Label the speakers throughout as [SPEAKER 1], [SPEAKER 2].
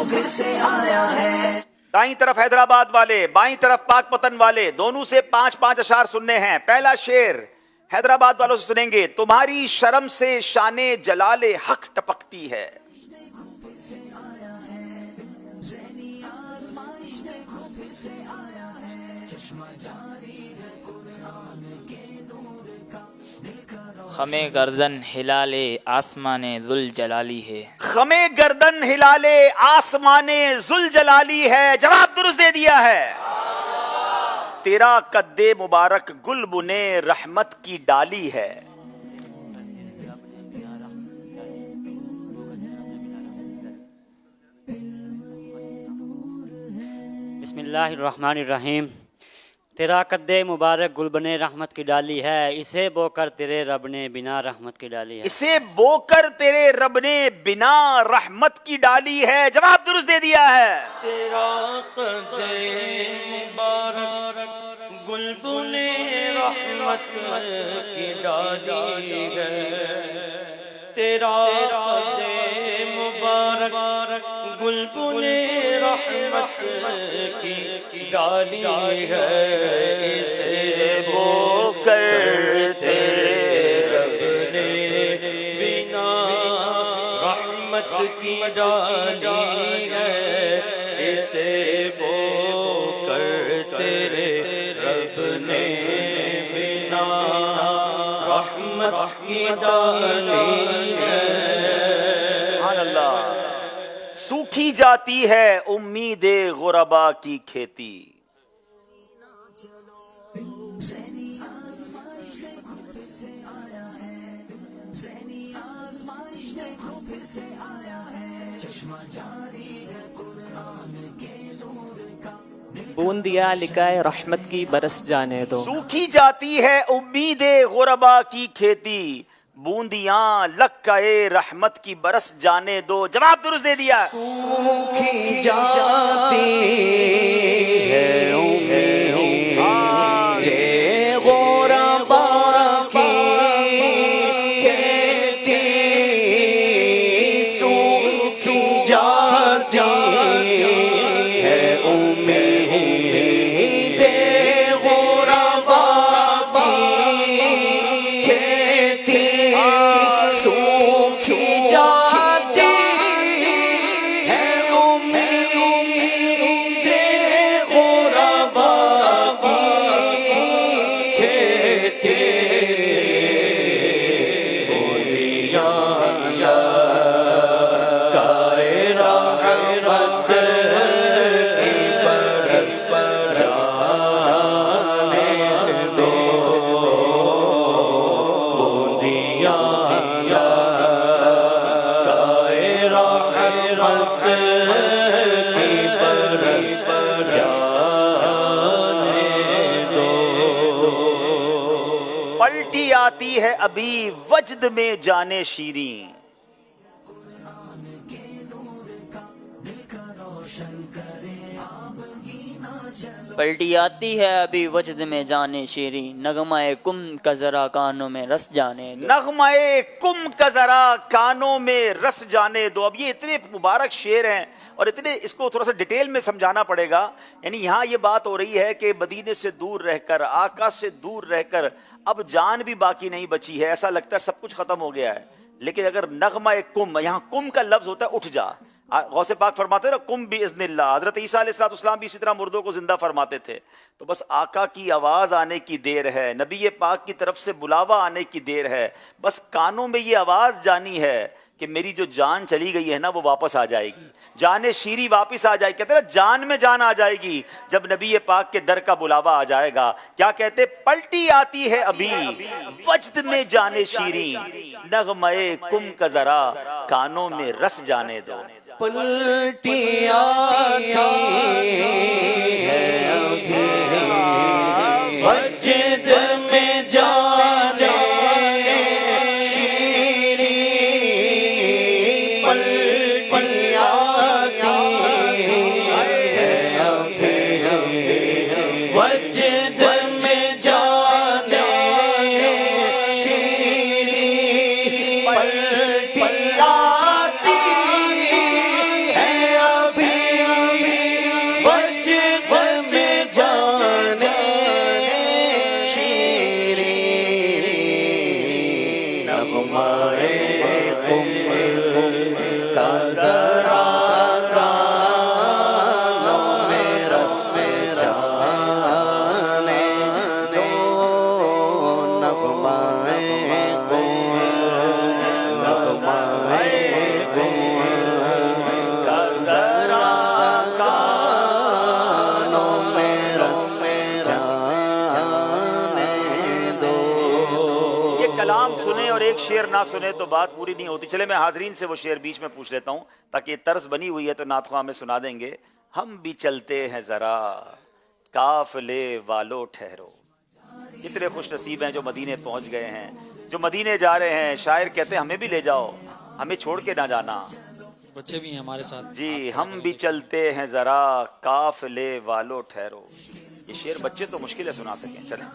[SPEAKER 1] پھر سے آیا ہے.
[SPEAKER 2] دائیں طرف حیدرآباد والے، بائیں طرف پاک پتن والے، دونوں سے 5 اشعار سننے ہیں. پہلا شعر حیدرآباد والوں سے سنیں گے. تمہاری شرم سے شان جلال حق ٹپکتی ہے.
[SPEAKER 3] خم گردن ہلال آسمان ذوالجلالی ہے.
[SPEAKER 2] خم گردن ہلال آسمان ذوالجلالی ہے. جواب درست دے دیا ہے. تیرا قد مبارک گل بنے رحمت کی ڈالی ہے.
[SPEAKER 4] بسم اللہ الرحمن الرحیم. تیرا قد مبارک گلبن رحمت کی ڈالی ہے، اسے بو کر تیرے رب نے بنا رحمت کی ڈالی ہے.
[SPEAKER 2] اسے بو کر تیرے رب نے بنا رحمت کی ڈالی ہے. جواب درست دے دیا ہے.
[SPEAKER 5] تیرا قد مبارک گلبن رحمت کی ڈالی ہے. تیرا قد مبارک گلبن رحمت کی ڈالی ہے. اسے بو کر تیرے رب نے بنا رحمت کی ڈالی ہے. اسے بو کر تیرے رب نے بنا رحمت کی ڈالی ہے.
[SPEAKER 2] سبحان اللہ. سوکھی جاتی ہے امید غربا کی کھیتی.
[SPEAKER 6] بوندیا لکھائے رحمت کی برس جانے دو.
[SPEAKER 2] سوکھی جاتی ہے امید غربا کی کھیتی، بوندیاں لکائے رحمت کی برس جانے دو. جواب درست دے دیا.
[SPEAKER 5] سوکھی جاتی ہے
[SPEAKER 2] پلٹی آتی ہے ابھی وجد میں جانے شیریں.
[SPEAKER 3] پلٹی آتی ہے ابھی وجد میں جانے شیریں، نغمہ کم کا ذرا کانوں میں رس جانے دو.
[SPEAKER 2] نغمہ کم کا ذرا کانوں میں رس جانے دو. اب یہ اتنے مبارک شعر ہیں اور اتنے اس کو تھوڑا سا ڈیٹیل میں سمجھانا پڑے گا. یعنی یہاں یہ بات ہو رہی ہے کہ مدینے سے دور رہ کر، آقا سے دور رہ کر اب جان بھی باقی نہیں بچی ہے. ایسا لگتا ہے سب کچھ ختم ہو گیا ہے. لیکن اگر نغمہ کم، یہاں کم کا لفظ ہوتا ہے اٹھ جا. غوث پاک فرماتے ہیں نا کم باذن اللہ. حضرت عیسیٰ علیہ السلام بھی اسی طرح مردوں کو زندہ فرماتے تھے. تو بس آقا کی آواز آنے کی دیر ہے، نبی پاک کی طرف سے بلاوا آنے کی دیر ہے. بس کانوں میں یہ آواز جانی ہے کہ میری جو جان چلی گئی ہے نا وہ واپس آ جائے گی. جان شیری واپس آ جائے گی. کہتے ہیں نا جان میں جان آ جائے گی جب نبی پاک کے در کا بلاوا آ جائے گا. کیا کہتے؟ پلٹی آتی ہے ابھی وجد میں جانے شیریں، نغمہ کم کا ذرا کانوں میں رس جانے دو.
[SPEAKER 5] پلٹی آتی ہے ابھی وجد میں جانے ابھی
[SPEAKER 2] اور ایک شعر نہ سنے تو بات پوری نہیں ہوتی. چلے میں حاضرین سے وہ شعر بیچ میں پوچھ لیتا ہوں تاکہ یہ طرز بنی ہوئی ہے تو نعت خواہ ہمیں سنا دیں گے. ہم بھی چلتے ہیں ذرا قافلے والو ٹھہرو. کتنے خوش نصیب ہیں جو مدینے پہنچ گئے ہیں, جو مدینے جا رہے ہیں. شاعر کہتے ہیں ہمیں بھی لے جاؤ, ہمیں چھوڑ کے نہ جانا.
[SPEAKER 7] بچے بھی ہیں ہمارے ساتھ.
[SPEAKER 2] جی ہم بھی چلتے ہیں ذرا قافلے والو ٹھہرو. یہ شعر بچے تو مشکل ہے سنا سکیں. چلیں.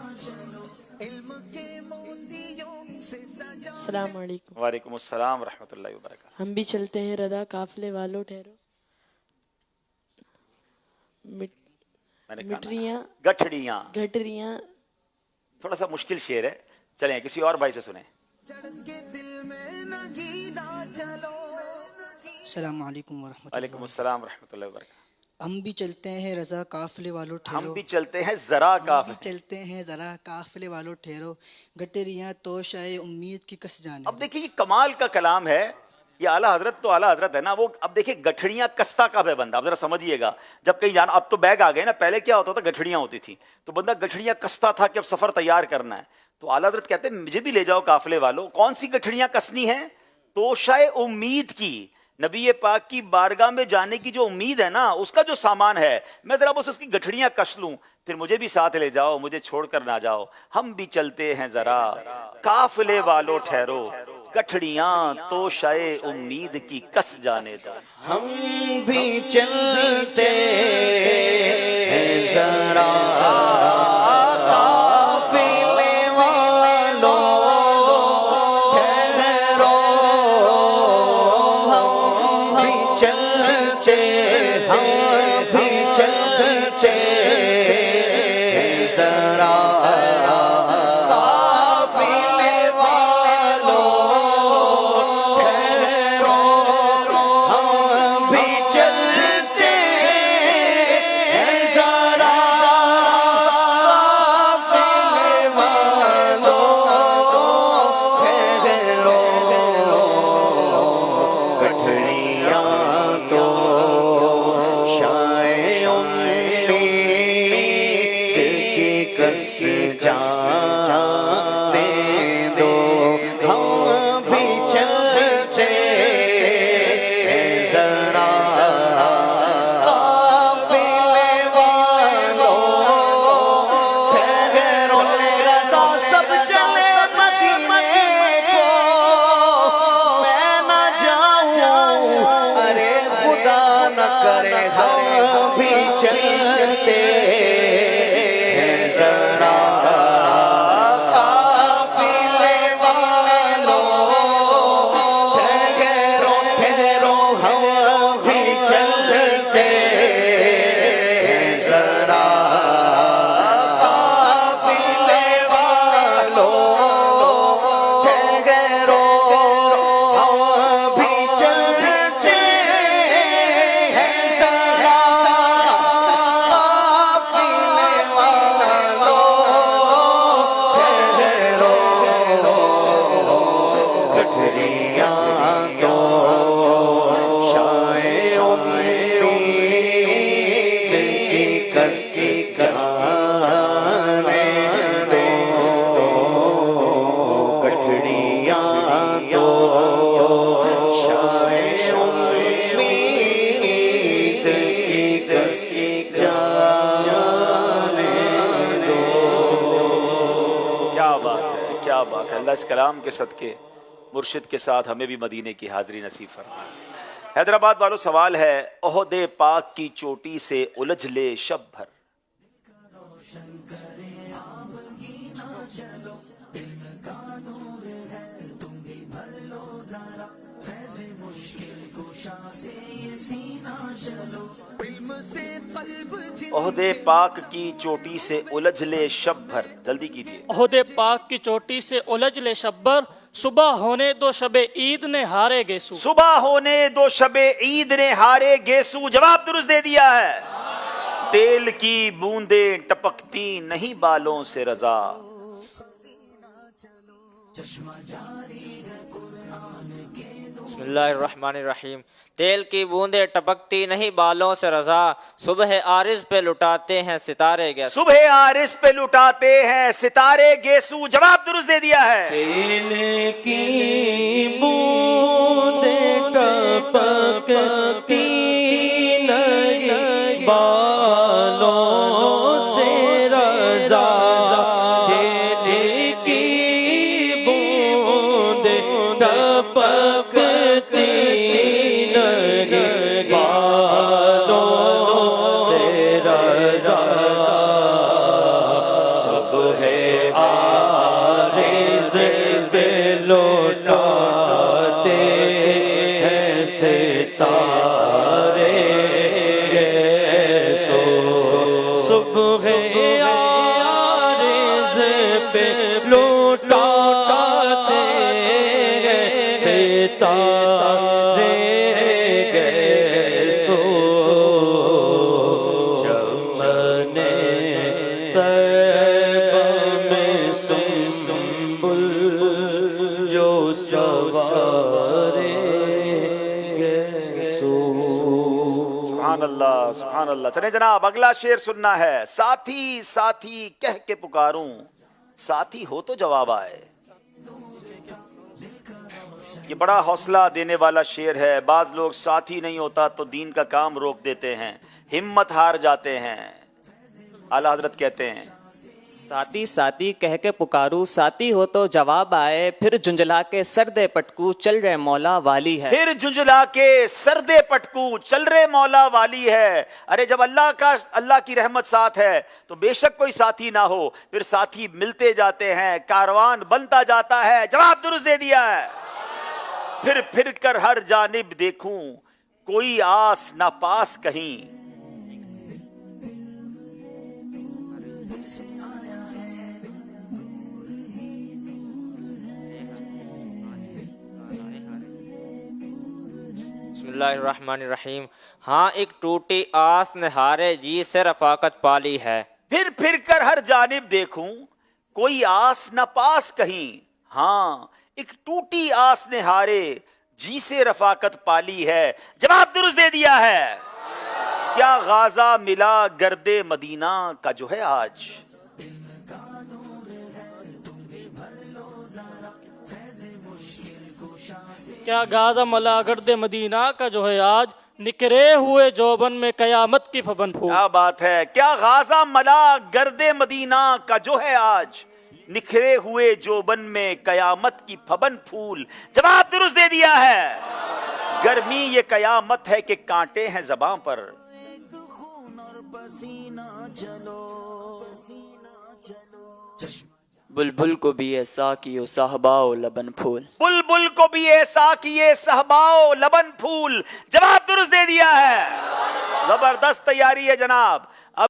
[SPEAKER 8] السلام علیکم.
[SPEAKER 2] وعلیکم السلام ورحمۃ اللہ وبرکاتہ.
[SPEAKER 8] ہم بھی چلتے ہیں رضا قافلے والو ٹھہرو.
[SPEAKER 2] میں نے کہا
[SPEAKER 8] مٹریاں
[SPEAKER 2] گٹھڑیاں.
[SPEAKER 8] گھٹریاں.
[SPEAKER 2] تھوڑا سا مشکل شعر ہے. چلیں کسی اور بھائی سے سنیں.
[SPEAKER 9] السلام علیکم ورحمۃ
[SPEAKER 2] وعلیکم السلام ورحمۃ اللہ وبرکاتہ.
[SPEAKER 9] ہم بھی چلتے ہیں رضا قافلے والو ٹھہرو.
[SPEAKER 2] ہم بھی چلتے ہیں ذرا
[SPEAKER 9] ہم
[SPEAKER 2] قافلے.
[SPEAKER 9] بھی چلتے ہیں ذرا قافلے والو ٹھہرو. گٹریاں تو شائع امید کی کس جانے.
[SPEAKER 2] اب دیکھیے یہ کمال کا کلام ہے. یہ اعلیٰ حضرت تو اعلیٰ حضرت ہے نا. وہ اب دیکھیے گٹھڑیاں کستا کا ہے بندہ. اب ذرا سمجھیے گا جب کہیں جانا, اب تو بیگ آ گئے نا, پہلے کیا ہوتا تھا گٹھڑیاں ہوتی تھی تو بندہ گٹھڑیاں کستا تھا کہ اب سفر تیار کرنا ہے. تو اعلیٰ حضرت کہتے ہیں مجھے بھی لے جاؤ قافلے والو. کون سی گٹھڑیاں کسنی ہیں؟ توشہ امید کی. نبی پاک کی بارگاہ میں جانے کی جو امید ہے نا, اس کا جو سامان ہے, میں ذرا بس اس کی گٹھڑیاں کش لوں, پھر مجھے بھی ساتھ لے جاؤ, مجھے چھوڑ کر نہ جاؤ. ہم بھی چلتے ہیں ذرا قافلے والو ٹھہرو. گٹھڑیاں توشہ امید کی کس جانے دو.
[SPEAKER 5] ہم بھی چلتے ہیں ذرا قافلے والو ٹھہرو. ہم بھی چلتے ہیں ذرا قافلے والو ٹھہرو. ہم بھی چلتے ہیں ذرا قافلے والو ٹھہرو. گٹھڑیاں تو شائع امید کی کس جانے دو. ہم بھی چلتے ہیں ذرا قافلے والو ٹھہرو. رضا سب چلے مدینے کو, میں نہ جاؤں, ارے خدا نہ کرے. ہم بھی چلتے ہیں ذرا قافلے والو ٹھہرو. ہم بھی چلتے ہیں ذرا قافلے والو ٹھہرو. ہم بھی چلتے ہیں ذرا قافلے والو ٹھہرو. گٹھڑیاں تو شائع امید کی کس جانے دو. گٹھڑیاں تو شائع امید کی کس جانے دو.
[SPEAKER 2] کیا بات ہے, کیا بات ہے. اللہ اس کلام کے صدقے مرشد کے ساتھ ہمیں بھی مدینے کی حاضری نصیب فرمائے. حیدرآباد والوں سوال ہے, عہد پاک کی چوٹی سے الجھ لے شب بھر. عہد پاک کی چوٹی سے الجھ لے شب بھر. جلدی کیجیے.
[SPEAKER 10] عہد پاک کی چوٹی سے الجھ لے شبر. صبح ہونے دو شب عید نے ہارے گیسو.
[SPEAKER 2] صبح ہونے دو شب عید نے ہارے گیسو. جواب درست دے دیا ہے. تیل کی بوندیں ٹپکتی نہیں بالوں سے رضا.
[SPEAKER 11] بسم اللہ الرحمن الرحیم. تیل کی بوندیں ٹپکتی نہیں بالوں سے رضا، صبح عارض پہ لٹاتے ہیں ستارے گیسو۔
[SPEAKER 2] صبح عارض پہ لٹاتے ہیں ستارے گیسو، جواب درست دے دیا ہے۔
[SPEAKER 5] تیل کی بوندیں ٹپکتی نہیں بالوں سے رضا، تیل کی بوندیں ٹپکتی نہیں بالوں سے رضا، صبح عارض سے لوٹاتے ہیں ستارے گیسو، صبح عارض پہ لوٹاتے ہیں ستارے گیسو، چمن طیبہ میں سنبل جو سوارے گیسو۔
[SPEAKER 2] سبحان اللہ سبحان اللہ۔ چلیں جناب اگلا شعر سننا ہے۔ ساتھی ساتھی کہہ کے پکاروں، ساتھی ہو تو جواب آئے۔ یہ بڑا حوصلہ دینے والا شعر ہے۔ بعض لوگ ساتھی نہیں ہوتا تو دین کا کام روک دیتے ہیں، ہمت ہار جاتے ہیں۔ اعلیٰ حضرت کہتے ہیں
[SPEAKER 6] ساتھی ساتھی کہہ کے پکاروں، ساتھی ہو تو جواب آئے، پھر جنجلا کے سردے پٹکو چل رہے مولا والی ہے۔
[SPEAKER 2] پھر جنجلا کے سردے پٹکو چل رہے مولا والی ہے۔ ارے جب اللہ کی رحمت ساتھ ہے تو بے شک کوئی ساتھی نہ ہو، پھر ساتھی ملتے جاتے ہیں، کاروان بنتا جاتا ہے۔ جواب درست دے دیا ہے۔ پھر پھر کر ہر جانب دیکھوں، کوئی آس نہ پاس کہیں۔
[SPEAKER 11] بسم اللہ الرحمن الرحیم۔ ہاں ایک ٹوٹی آس نہارے جی سے رفاقت پالی ہے۔
[SPEAKER 2] پھر پھر کر ہر جانب دیکھوں، کوئی آس نہ پاس کہیں۔ ہاں ایک ٹوٹی آس نے ہارے جی سے رفاقت پالی ہے۔ جواب درست دے دیا ہے۔ کیا غازہ ملا گرد مدینہ کا جو ہے آج،
[SPEAKER 10] کیا غازہ ملا گرد مدینہ کا جو ہے آج، نکرے ہوئے جوبن میں قیامت کی پھبن پھول۔
[SPEAKER 2] کیا بات ہے۔ کیا غازہ ملا گرد مدینہ کا جو ہے آج، نکھرے ہوئے جوبن میں قیامت کی پھبن پھول۔ جواب درست دے دیا ہے۔ گرمی یہ قیامت ہے کہ کانٹے ہیں زباں پر۔
[SPEAKER 3] بلبل کو بھی ایسا کیو صاحباؤ لبن پھول،
[SPEAKER 2] بلبل کو بھی ایسا کیے صہباؤ لبن پھول۔ جواب درست دے دیا ہے۔ زبردست تیاری ہے جناب۔ اب